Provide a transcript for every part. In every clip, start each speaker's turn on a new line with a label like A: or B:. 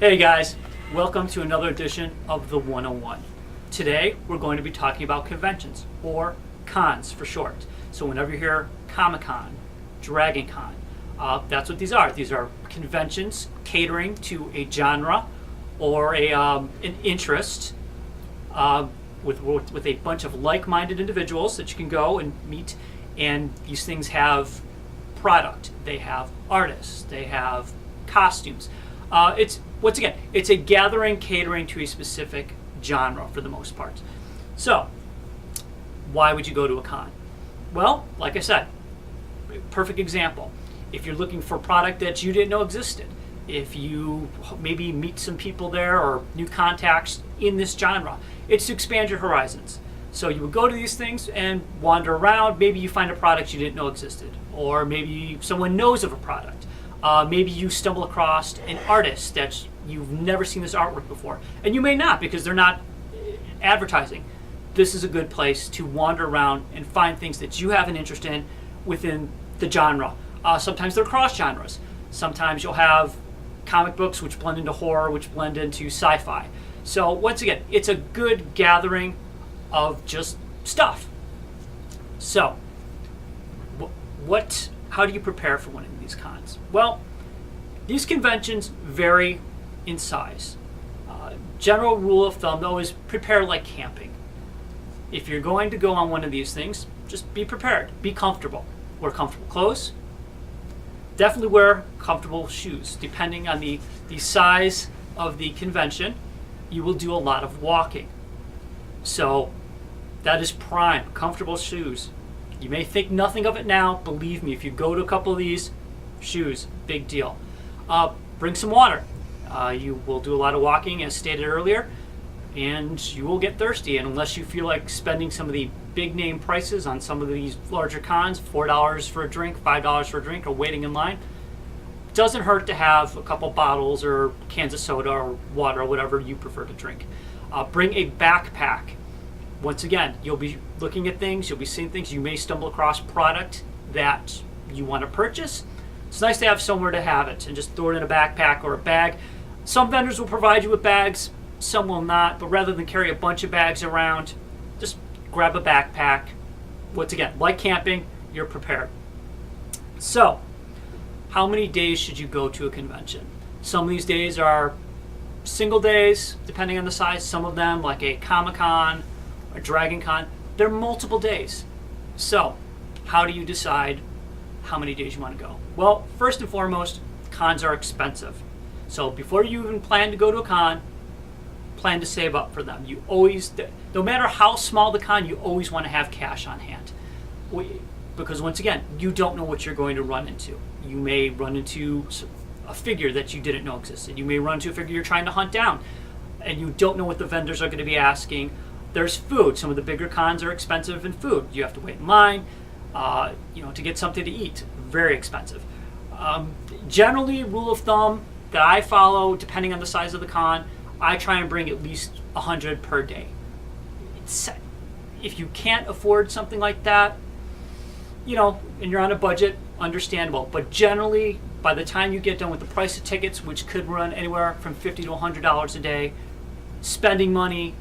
A: Hey guys, welcome to another edition of the 101. Today we're going to be talking about conventions, or cons for short. So whenever you hear Comic-Con, Dragon Con, that's what these are. These are conventions catering to a genre or an interest with a bunch of like-minded individuals that you can go and meet. And these things have product, they have artists, they have costumes. It's a gathering catering to a specific genre for the most part. So, why would you go to a con? Well, like I said, perfect example. If you're looking for product that you didn't know existed, if you maybe meet some people there or new contacts in this genre, it's to expand your horizons. So you would go to these things and wander around. Maybe you find a product you didn't know existed, or maybe someone knows of a product. Maybe you stumble across an artist that you've never seen this artwork before, and you may not because they're not advertising. This is a good place to wander around and find things that you have an interest in within the genre. Sometimes they're cross genres. Sometimes you'll have comic books which blend into horror, which blend into sci-fi. So once again, it's a good gathering of just stuff. So, how do you prepare for one of these cons? Well, these conventions vary in size. General rule of thumb, though, is prepare like camping. If you're going to go on one of these things, just be prepared. Be comfortable. Wear comfortable clothes. Definitely wear comfortable shoes. Depending on the size of the convention, you will do a lot of walking. So that is prime. Comfortable shoes. You may think nothing of it now. Believe me, if you go to a couple of these, shoes, big deal. Bring some water. You will do a lot of walking, as stated earlier, and you will get thirsty. And unless you feel like spending some of the big name prices on some of these larger cons, $4 for a drink, $5 for a drink, or waiting in line, doesn't hurt to have a couple bottles or cans of soda or water or whatever you prefer to drink. Bring a backpack. Once again, you'll be looking at things, you'll be seeing things, you may stumble across product that you want to purchase. It's nice to have somewhere to have it and just throw it in a backpack or a bag. Some vendors will provide you with bags, some will not, but rather than carry a bunch of bags around, just grab a backpack. Once again, like camping, you're prepared. So, how many days should you go to a convention? Some of these days are single days, depending on the size. Some of them, like a Comic-Con, a Dragon Con, they're multiple days. So, how do you decide how many days you want to go? Well, first and foremost, cons are expensive. So before you even plan to go to a con, plan to save up for them. You always, no matter how small the con, you always want to have cash on hand. Because once again, you don't know what you're going to run into. You may run into a figure that you didn't know existed. You may run into a figure you're trying to hunt down, and you don't know what the vendors are going to be asking. There's food. Some of the bigger cons are expensive in food. You have to wait in line, to get something to eat. Very expensive. Generally, rule of thumb that I follow, depending on the size of the con, I try and bring at least 100 per day. If you can't afford something like that, and you're on a budget, understandable. But generally, by the time you get done with the price of tickets, which could run anywhere from $50 to $100 a day, spending money,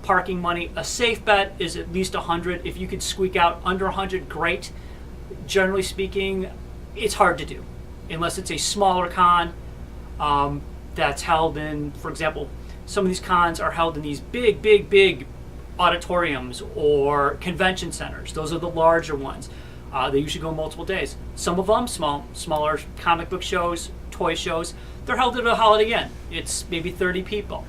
A: parking money, a safe bet is at least 100. If you could squeak out under 100, great. Generally speaking, it's hard to do unless it's a smaller con that's held in, for example, some of these cons are held in these big auditoriums or convention centers. Those are the larger ones. They usually go multiple days. Some of them, smaller comic book shows, toy shows, they're held at a Holiday Inn. It's maybe 30 people.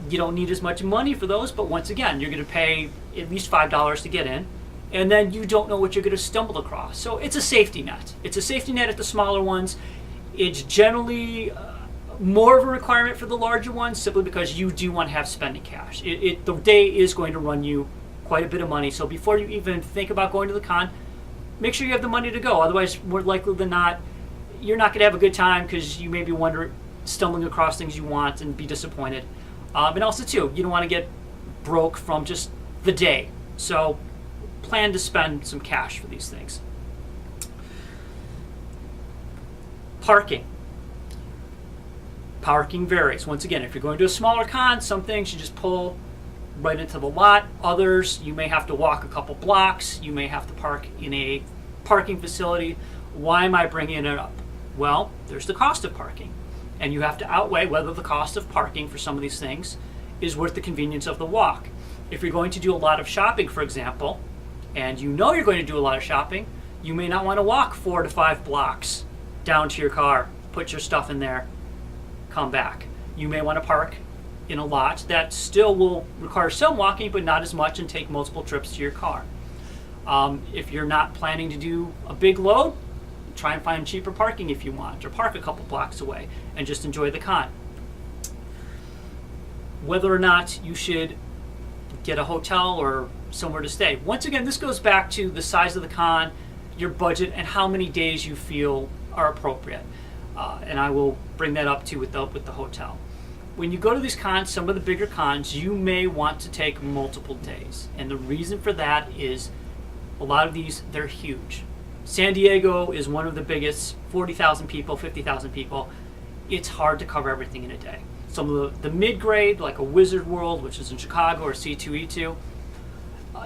A: You don't need as much money for those, but once again, you're going to pay at least $5 to get in, and then you don't know what you're going to stumble across. So it's a safety net. It's a safety net at the smaller ones. It's generally more of a requirement for the larger ones, simply because you do want to have spending cash. The day is going to run you quite a bit of money. So before you even think about going to the con, make sure you have the money to go. Otherwise, more likely than not, you're not going to have a good time because you may be stumbling across things you want and be disappointed. And also, too, you don't want to get broke from just the day. So plan to spend some cash for these things. Parking. Parking varies. Once again, if you're going to a smaller con, some things you just pull right into the lot. Others, you may have to walk a couple blocks. You may have to park in a parking facility. Why am I bringing it up? Well, there's the cost of parking. And you have to outweigh whether the cost of parking for some of these things is worth the convenience of the walk. If you're going to do a lot of shopping, for example, and you know you're going to do a lot of shopping, you may not want to walk 4 to 5 blocks down to your car, put your stuff in there, come back. You may want to park in a lot that still will require some walking, but not as much, and take multiple trips to your car. If you're not planning to do a big load, try and find cheaper parking if you want, or park a couple blocks away and just enjoy the con. Whether or not you should get a hotel or somewhere to stay. Once again, this goes back to the size of the con, your budget, and how many days you feel are appropriate. And I will bring that up too with the hotel. When you go to these cons, some of the bigger cons, you may want to take multiple days. And the reason for that is a lot of these, they're huge. San Diego is one of the biggest, 40,000 people, 50,000 people. It's hard to cover everything in a day. Some of the mid-grade, like a Wizard World, which is in Chicago, or C2E2,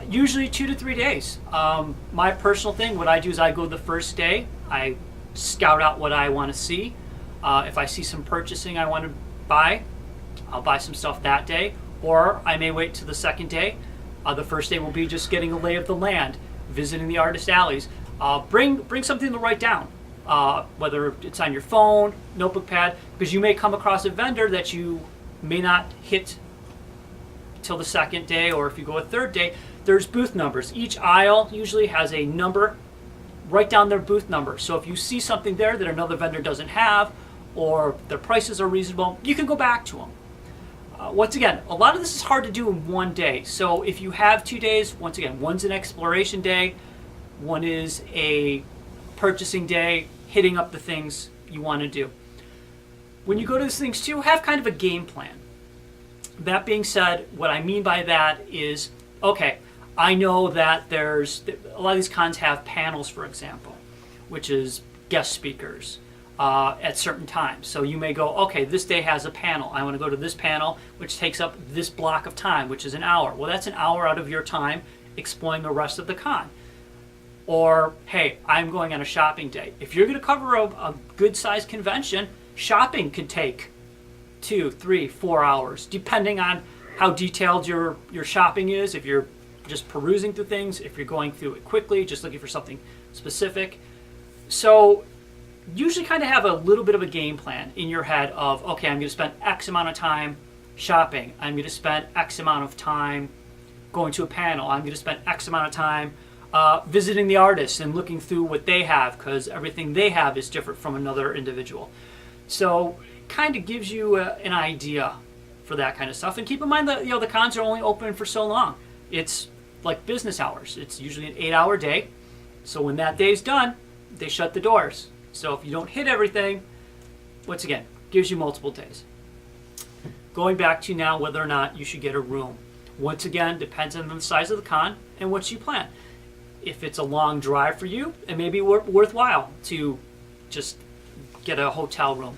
A: usually 2 to 3 days. My personal thing, what I do is I go the first day, I scout out what I want to see. If I see some purchasing I want to buy, I'll buy some stuff that day, or I may wait to the second day. The first day will be just getting a lay of the land, visiting the artist alleys. Bring something to write down, whether it's on your phone, notebook pad, because you may come across a vendor that you may not hit till the second day, or if you go a third day, there's booth numbers. Each aisle usually has a number. Write down their booth number. So if you see something there that another vendor doesn't have, or their prices are reasonable, you can go back to them. Once again, a lot of this is hard to do in one day. So if you have 2 days, once again, one's an exploration day, one is a purchasing day, hitting up the things you want to do. When you go to these things too, have kind of a game plan. That being said, what I mean by that is, okay, I know that there's, a lot of these cons have panels, for example, which is guest speakers at certain times. So you may go, okay, this day has a panel. I want to go to this panel, which takes up this block of time, which is an hour. Well, that's an hour out of your time exploring the rest of the con. Or, hey, I'm going on a shopping day. If you're going to cover a good-sized convention, shopping could take 2, 3, 4 hours, depending on how detailed your shopping is. If you're just perusing through things, if you're going through it quickly, just looking for something specific. So usually kind of have a little bit of a game plan in your head of, okay, I'm going to spend X amount of time shopping. I'm going to spend X amount of time going to a panel. I'm going to spend X amount of time visiting the artists and looking through what they have, because everything they have is different from another individual. So kind of gives you an idea for that kind of stuff. And keep in mind that the cons are only open for so long. It's like business hours. It's usually an 8-hour day. So when that day's done, they shut the doors. So if you don't hit everything, once again, gives you multiple days. Going back to now whether or not you should get a room. Once again, depends on the size of the con and what you plan. If it's a long drive for you, it may be worthwhile to just get a hotel room.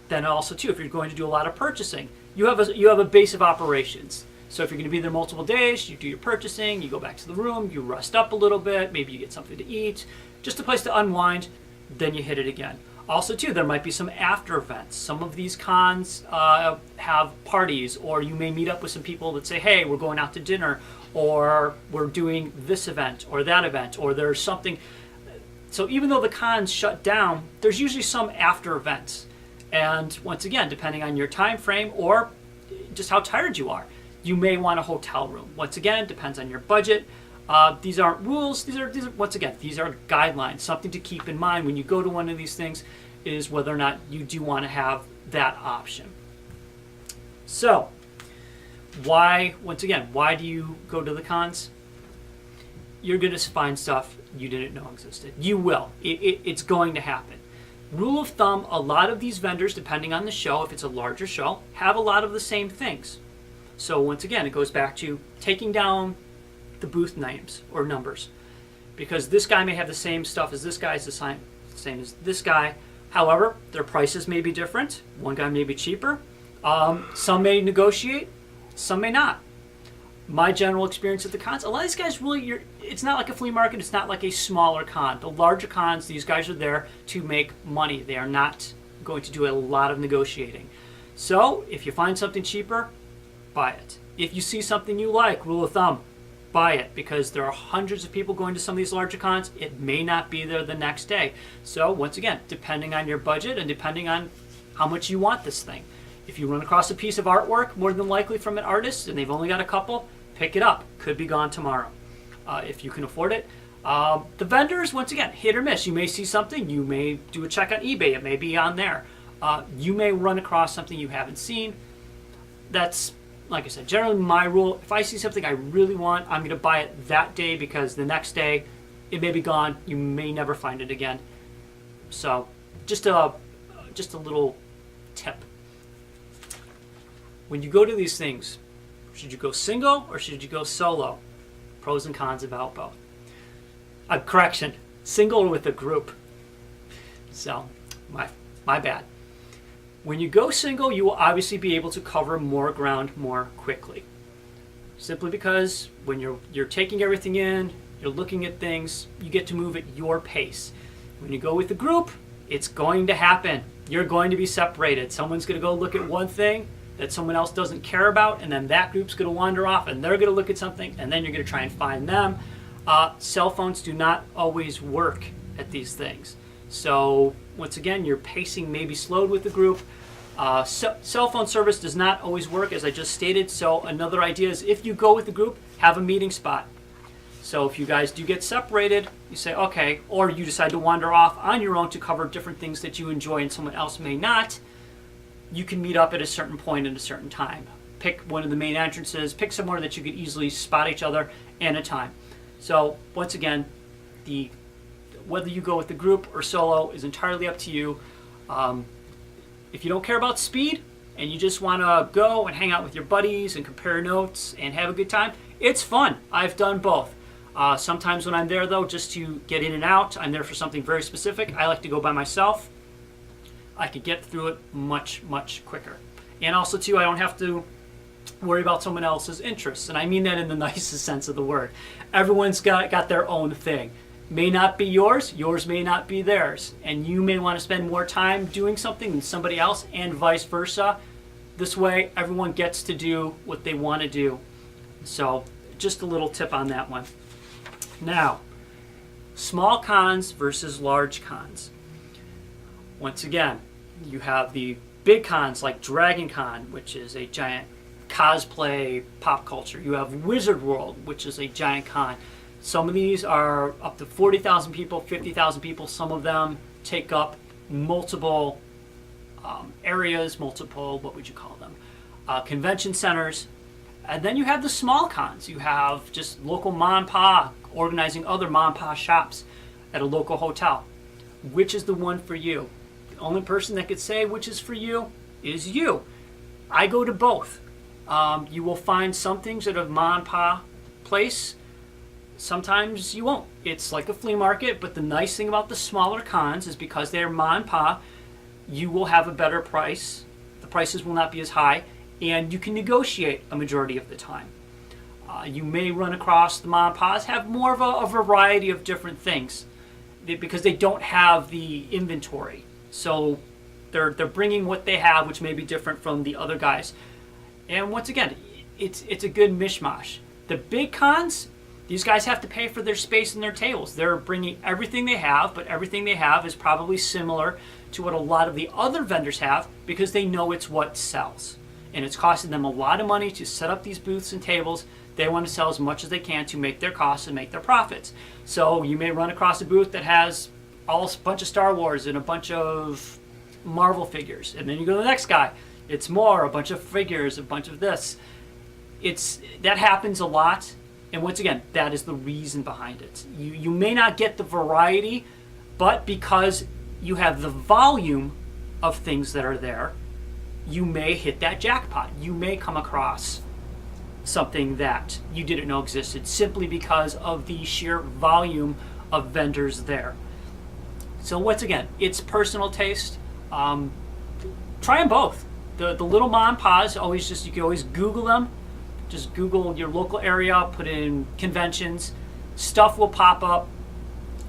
A: Then also too, if you're going to do a lot of purchasing, you have a base of operations. So if you're going to be there multiple days, you do your purchasing, you go back to the room, you rest up a little bit, maybe you get something to eat, just a place to unwind, then you hit it again. Also too, there might be some after events. Some of these cons have parties, or you may meet up with some people that say, hey, we're going out to dinner, or we're doing this event or that event, or there's something. So even though the cons shut down, there's usually some after events. And once again, depending on your time frame or just how tired you are, you may want a hotel room. Once again, it depends on your budget. These aren't rules. These are once again, these are guidelines. Something to keep in mind when you go to one of these things is whether or not you do want to have that option. So, once again, why do you go to the cons? You're going to find stuff you didn't know existed. You will. It's going to happen. Rule of thumb, a lot of these vendors, depending on the show, if it's a larger show, have a lot of the same things. So once again, it goes back to taking down the booth names or numbers, because this guy may have the same stuff as this guy, is the same as this guy. However, their prices may be different. One guy may be cheaper. Some may negotiate, some may not. My general experience at the cons, a lot of these guys really, it's not like a flea market, it's not like a smaller con. The larger cons, these guys are there to make money. They are not going to do a lot of negotiating. So if you find something cheaper, buy it. If you see something you like, rule of thumb, buy it, because there are hundreds of people going to some of these larger cons. It may not be there the next day. So once again, depending on your budget and depending on how much you want this thing. If you run across a piece of artwork, more than likely from an artist, and they've only got a couple, pick it up. Could be gone tomorrow if you can afford it. The vendors, once again, hit or miss. You may see something. You may do a check on eBay. It may be on there. You may run across something you haven't seen. That's, like I said, generally my rule. If I see something I really want, I'm going to buy it that day, because the next day it may be gone. You may never find it again. So just a little tip. When you go to these things, should you go single or should you go solo? Pros and cons about both. Correction, single or with a group. So, my bad. When you go single, you will obviously be able to cover more ground more quickly. Simply because when you're taking everything in, you're looking at things, you get to move at your pace. When you go with a group, it's going to happen. You're going to be separated. Someone's going to go look at one thing that someone else doesn't care about, and then that group's going to wander off and they're going to look at something, and then you're going to try and find them. Cell phones do not always work at these things. So once again, your pacing may be slowed with the group. Cell phone service does not always work, as I just stated. So another idea is, if you go with the group, have a meeting spot. So if you guys do get separated, you say, okay, or you decide to wander off on your own to cover different things that you enjoy and someone else may not, you can meet up at a certain point at a certain time. Pick one of the main entrances, pick somewhere that you could easily spot each other and a time. So once again, whether you go with the group or solo is entirely up to you. If you don't care about speed and you just want to go and hang out with your buddies and compare notes and have a good time, it's fun. I've done both. Sometimes when I'm there, though, just to get in and out, I'm there for something very specific. I like to go by myself. I could get through it much, much quicker. And also, too, I don't have to worry about someone else's interests. And I mean that in the nicest sense of the word. Everyone's got their own thing. May not be yours, yours may not be theirs. And you may want to spend more time doing something than somebody else, and vice versa. This way, everyone gets to do what they want to do. So, just a little tip on that one. Now, small cons versus large cons. Once again, you have the big cons like Dragon Con, which is a giant cosplay pop culture. You have Wizard World, which is a giant con. Some of these are up to 40,000 people, 50,000 people. Some of them take up multiple areas, multiple, what would you call them? Convention centers. And then you have the small cons. You have just local mom and pa organizing other mom and pa shops at a local hotel. Which is the one for you? The only person that could say which is for you is you. I go to both. You will find some things at a mom and pa place. Sometimes you won't. It's like a flea market, but the nice thing about the smaller cons is because they're mom and pa, you will have a better price. The prices will not be as high, and you can negotiate a majority of the time. You may run across the mom and pas have more of a variety of different things because they don't have the inventory. So they're bringing what they have, which may be different from the other guys. And once again, it's a good mishmash. The big cons, these guys have to pay for their space and their tables. They're bringing everything they have, but everything they have is probably similar to what a lot of the other vendors have because they know it's what sells. And it's costing them a lot of money to set up these booths and tables. They want to sell as much as they can to make their costs and make their profits. So you may run across a booth that has a bunch of Star Wars and a bunch of Marvel figures. And then you go to the next guy. It's more, a bunch of figures, a bunch of this. That happens a lot. And once again, that is the reason behind it. You may not get the variety, but because you have the volume of things that are there, you may hit that jackpot. You may come across something that you didn't know existed simply because of the sheer volume of vendors there. So once again, it's personal taste. Try them both. The little mom and pa's always you can always Google them. Just Google your local area, put in conventions. Stuff will pop up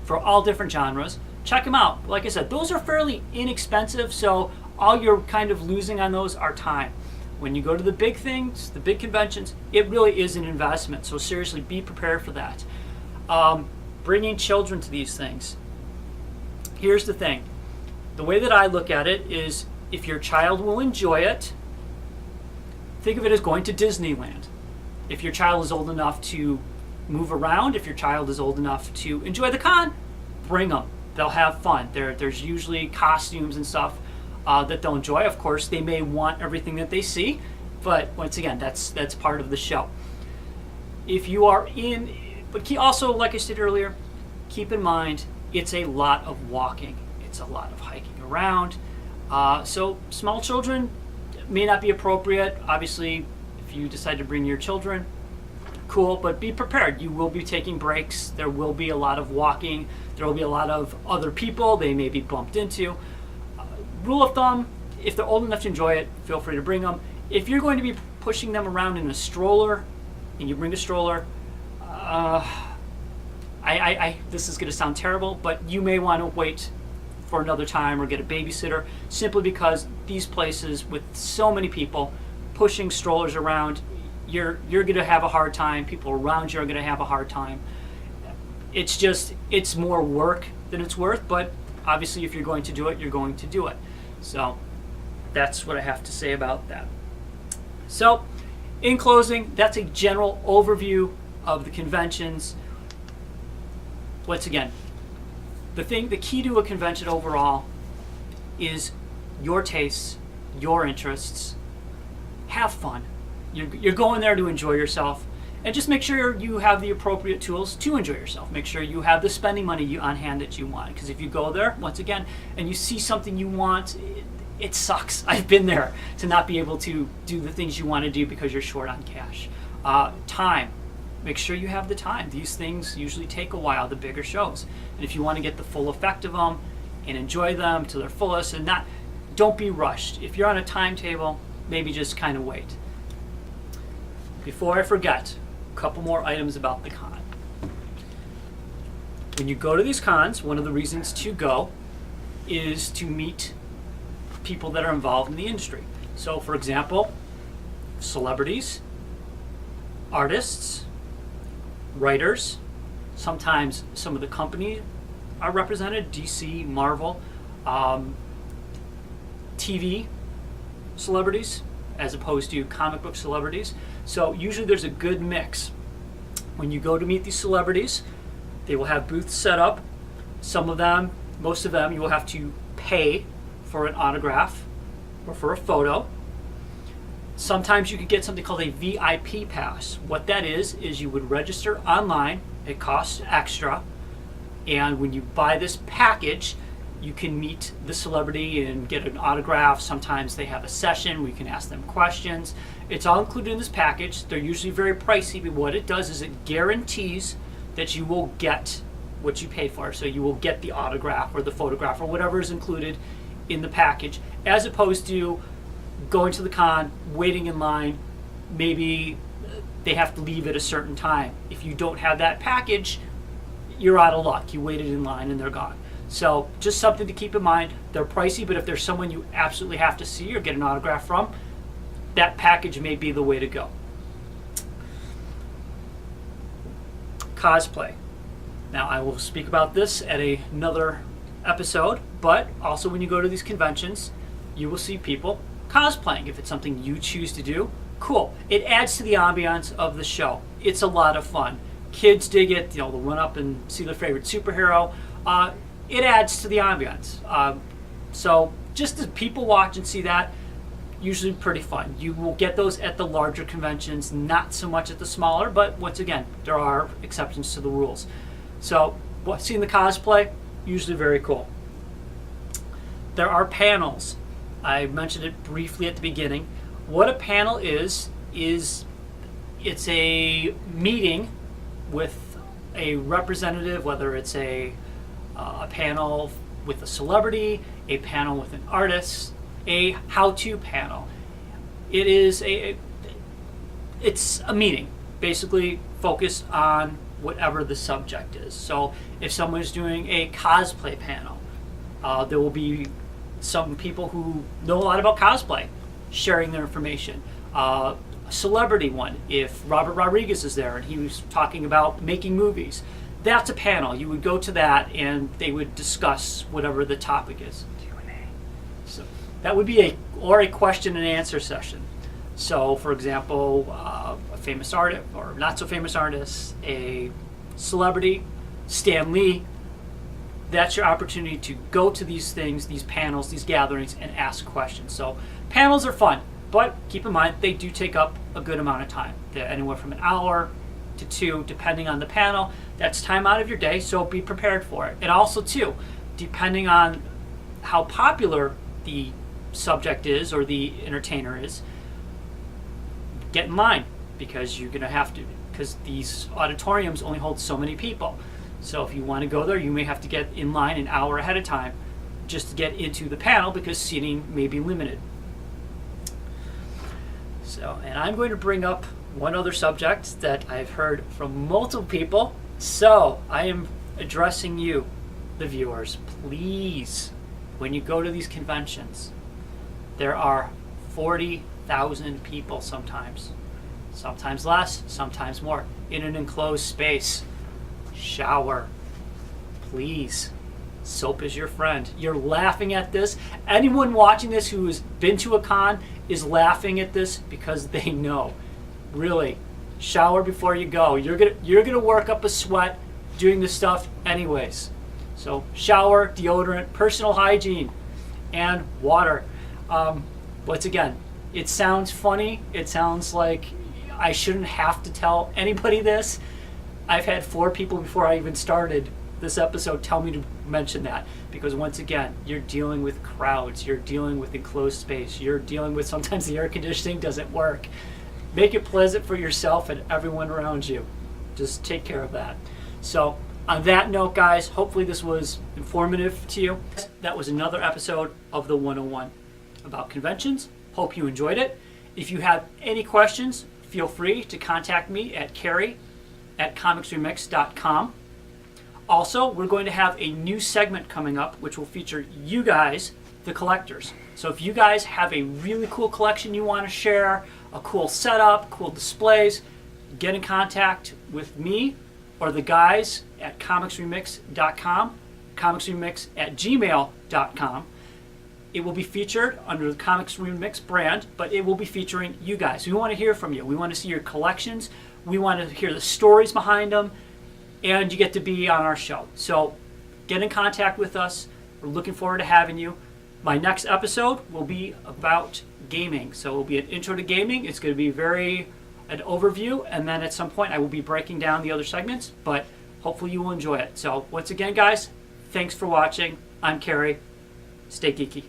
A: for all different genres. Check them out. Like I said, those are fairly inexpensive, so all you're kind of losing on those are time. When you go to the big things, the big conventions, it really is an investment. So seriously, be prepared for that. Bringing children to these things. Here's the thing. The way that I look at it is, if your child will enjoy it, think of it as going to Disneyland. If your child is old enough to move around, if your child is old enough to enjoy the con, bring them. They'll have fun. There's usually costumes and stuff that they'll enjoy. Of course, they may want everything that they see, but once again, that's part of the show. If you are but also, like I said earlier, keep in mind, it's a lot of walking. It's a lot of hiking around. So small children may not be appropriate. Obviously, if you decide to bring your children, cool, but be prepared. You will be taking breaks. There will be a lot of walking. There will be a lot of other people they may be bumped into. Rule of thumb, if they're old enough to enjoy it, feel free to bring them. If you're going to be pushing them around in a stroller, and you bring a stroller, this is going to sound terrible, but you may want to wait for another time or get a babysitter, simply because these places with so many people pushing strollers around, you're going to have a hard time. People around you are going to have a hard time. It's more work than it's worth, but obviously if you're going to do it, you're going to do it. So that's what I have to say about that. So in closing, that's a general overview of the conventions. Once again, the key to a convention overall is your tastes, your interests. Have fun. You're going there to enjoy yourself, and just make sure you have the appropriate tools to enjoy yourself. Make sure you have the spending money on hand that you want, because if you go there, once again, and you see something you want, it sucks. I've been there, to not be able to do the things you want to do because you're short on cash. Time. Make sure you have the time. These things usually take a while, the bigger shows. And if you want to get the full effect of them and enjoy them to their fullest, and don't be rushed. If you're on a timetable, maybe just kind of wait. Before I forget, a couple more items about the con. When you go to these cons, one of the reasons to go is to meet people that are involved in the industry. So, for example, celebrities, artists, writers, sometimes some of the company are represented, DC, Marvel, TV celebrities, as opposed to comic book celebrities. So usually there's a good mix. When you go to meet these celebrities, they will have booths set up. Some of them, most of them, you will have to pay for an autograph or for a photo. Sometimes you could get something called a VIP pass. What that is you would register online. It costs extra. And when you buy this package, you can meet the celebrity and get an autograph. Sometimes they have a session where you can ask them questions. It's all included in this package. They're usually very pricey, but what it does is it guarantees that you will get what you pay for. So you will get the autograph or the photograph or whatever is included in the package, as opposed to going to the con, waiting in line. Maybe they have to leave at a certain time. If you don't have that package, you're out of luck. You waited in line and they're gone. So just something to keep in mind. They're pricey, but if there's someone you absolutely have to see or get an autograph from, that package may be the way to go. Cosplay. Now, I will speak about this at another episode, but also when you go to these conventions, you will see people cosplaying. If it's something you choose to do, cool. It adds to the ambiance of the show. It's a lot of fun. Kids dig it. They'll run up and see their favorite superhero. It adds to the ambiance. So just as people watch and see that, usually pretty fun. You will get those at the larger conventions, not so much at the smaller, but once again, there are exceptions to the rules. So seeing the cosplay, usually very cool. There are panels. I mentioned it briefly at the beginning. What a panel is it's a meeting with a representative, whether it's a panel with a celebrity, a panel with an artist, a how-to panel. It's a meeting, basically focused on whatever the subject is. So if someone's doing a cosplay panel, there will be some people who know a lot about cosplay sharing their information. A celebrity one, if Robert Rodriguez is there and he was talking about making movies, that's a panel. You would go to that and they would discuss whatever the topic is. So that would be a question and answer session. So for example, a famous artist or not so famous artist, a celebrity, Stan Lee, that's your opportunity to go to these things, these panels, these gatherings, and ask questions. So panels are fun, but keep in mind they do take up a good amount of time. They're anywhere from an hour to 2, depending on the panel. That's time out of your day, so be prepared for it. And also too, depending on how popular the subject is or the entertainer is, get in line, because you're going to have to, because these auditoriums only hold so many people. So if you want to go there, you may have to get in line an hour ahead of time just to get into the panel, because seating may be limited. So, and I'm going to bring up one other subject that I've heard from multiple people. So I am addressing you, the viewers. Please, when you go to these conventions, there are 40,000 people sometimes less, sometimes more, in an enclosed space. Shower, please. Soap is your friend. You're laughing at this. Anyone watching this who has been to a con is laughing at this because they know. Really, shower before you go. You're gonna work up a sweat doing this stuff anyways. So shower, deodorant, personal hygiene, and water. Once again, it sounds funny. It sounds like I shouldn't have to tell anybody this. I've had 4 people before I even started this episode tell me to mention that, because once again, you're dealing with crowds, you're dealing with enclosed space, you're dealing with sometimes the air conditioning doesn't work. Make it pleasant for yourself and everyone around you. Just take care of that. So on that note, guys, hopefully this was informative to you. That was another episode of the 101 about conventions. Hope you enjoyed it. If you have any questions, feel free to contact me at Cary@comicsremixed.com. Also, we're going to have a new segment coming up which will feature you guys, the collectors. So if you guys have a really cool collection you want to share, a cool setup, cool displays, get in contact with me or the guys at comicsremixed.com, comicsremixed@gmail.com. It will be featured under the Comics Remix brand, but it will be featuring you guys. We want to hear from you. We want to see your collections. We want to hear the stories behind them, and you get to be on our show. So get in contact with us. We're looking forward to having you. My next episode will be about gaming. So it will be an intro to gaming. It's going to be an overview, and then at some point I will be breaking down the other segments, but hopefully you will enjoy it. So once again, guys, thanks for watching. I'm Cary. Stay geeky.